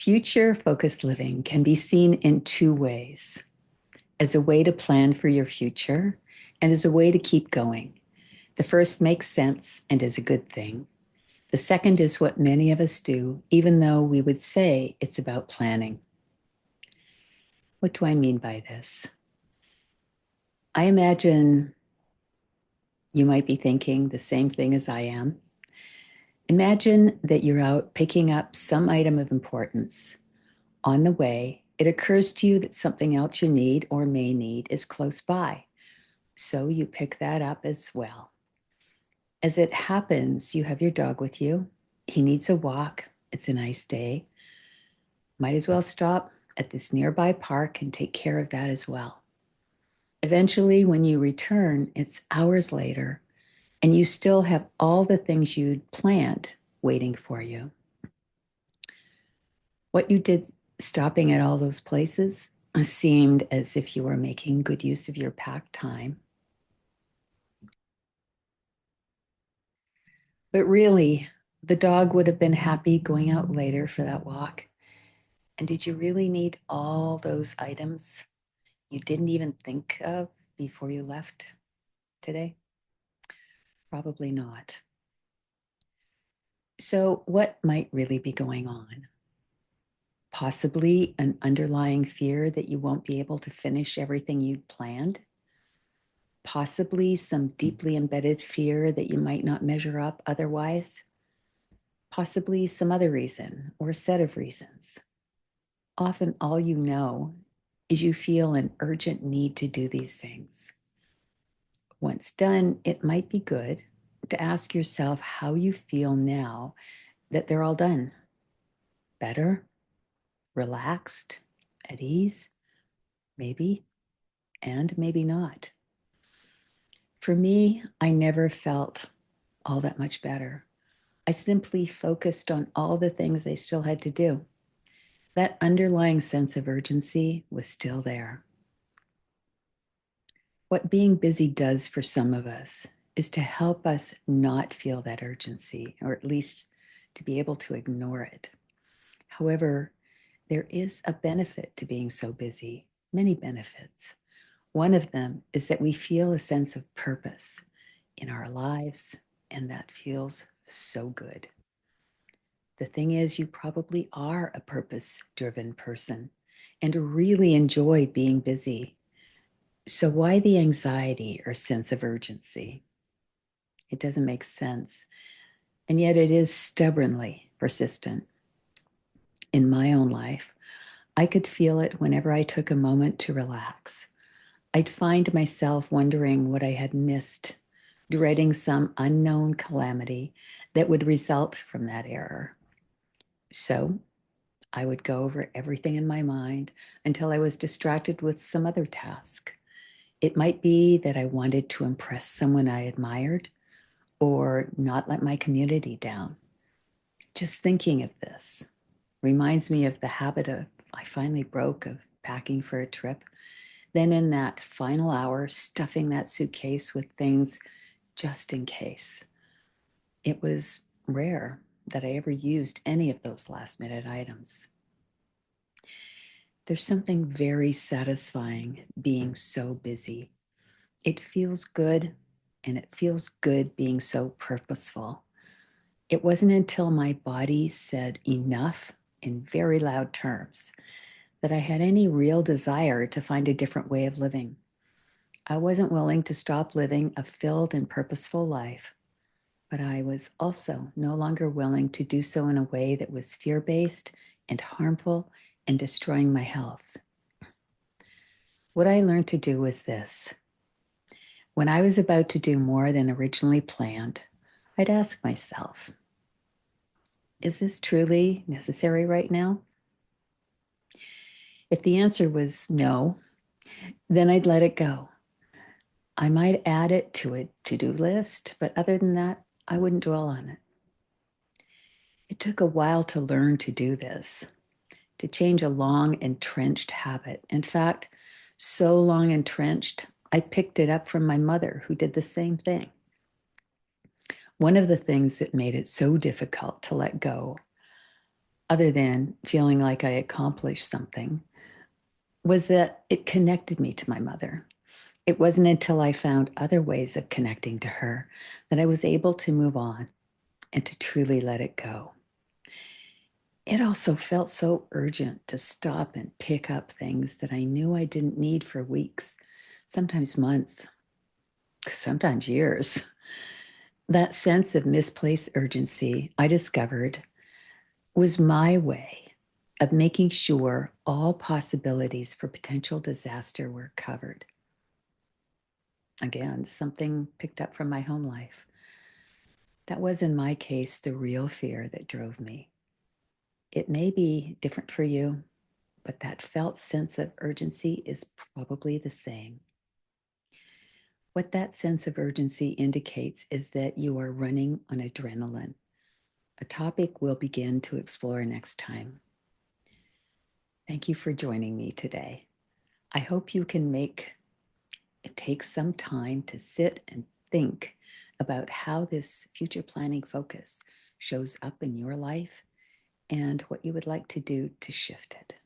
Future-focused living can be seen in two ways: as a way to plan for your future and as a way to keep going. The first makes sense and is a good thing. The second is what many of us do, even though we would say it's about planning. What do I mean by this? I imagine you might be thinking the same thing as I am. Imagine that you're out picking up some item of importance. On the way, it occurs to you that something else you need or may need is close by. So you pick that up as well. As it happens, you have your dog with you. He needs a walk. It's a nice day. Might as well stop at this nearby park and take care of that as well. Eventually, when you return, it's hours later, and you still have all the things you'd planned waiting for you. What you did stopping at all those places seemed as if you were making good use of your packed time. But really, the dog would have been happy going out later for that walk. And did you really need all those items you didn't even think of before you left today? Probably not. So, what might really be going on? Possibly an underlying fear that you won't be able to finish everything you'd planned. Possibly some deeply embedded fear that you might not measure up otherwise. Possibly some other reason or set of reasons. Often all you know is you feel an urgent need to do these things. Once done, it might be good to ask yourself how you feel now that they're all done. Better, relaxed, at ease, maybe, and maybe not. For me, I never felt all that much better. I simply focused on all the things I still had to do. That underlying sense of urgency was still there. What being busy does for some of us is to help us not feel that urgency, or at least to be able to ignore it. However, there is a benefit to being so busy, many benefits. One of them is that we feel a sense of purpose in our lives, and that feels so good. The thing is, you probably are a purpose-driven person and really enjoy being busy. So why the anxiety or sense of urgency? It doesn't make sense. And yet it is stubbornly persistent. In my own life, I could feel it whenever I took a moment to relax. I'd find myself wondering what I had missed, dreading some unknown calamity that would result from that error. So I would go over everything in my mind until I was distracted with some other task. It might be that I wanted to impress someone I admired or not let my community down. Just thinking of this reminds me of the habit I finally broke of packing for a trip. Then in that final hour, stuffing that suitcase with things just in case. It was rare that I ever used any of those last minute items. There's something very satisfying being so busy. It feels good, and it feels good being so purposeful. It wasn't until my body said enough in very loud terms that I had any real desire to find a different way of living. I wasn't willing to stop living a filled and purposeful life, but I was also no longer willing to do so in a way that was fear-based and harmful and destroying my health. What I learned to do was this. When I was about to do more than originally planned, I'd ask myself, is this truly necessary right now? If the answer was no, then I'd let it go. I might add it to a to-do list, but other than that, I wouldn't dwell on it. It took a while to learn to do this, to change a long entrenched habit. In fact, so long entrenched, I picked it up from my mother, who did the same thing. One of the things that made it so difficult to let go other than feeling like I accomplished something, was that it connected me to my mother. It wasn't until I found other ways of connecting to her that I was able to move on and to truly let it go. It also felt so urgent to stop and pick up things that I knew I didn't need for weeks, sometimes months, sometimes years. That sense of misplaced urgency, I discovered, was my way of making sure all possibilities for potential disaster were covered. Again, something picked up from my home life. That was, in my case, the real fear that drove me. It may be different for you, but that felt sense of urgency is probably the same. What that sense of urgency indicates is that you are running on adrenaline, a topic we'll begin to explore next time. Thank you for joining me today. I hope you can make it take some time to sit and think about how this future planning focus shows up in your life and what you would like to do to shift it.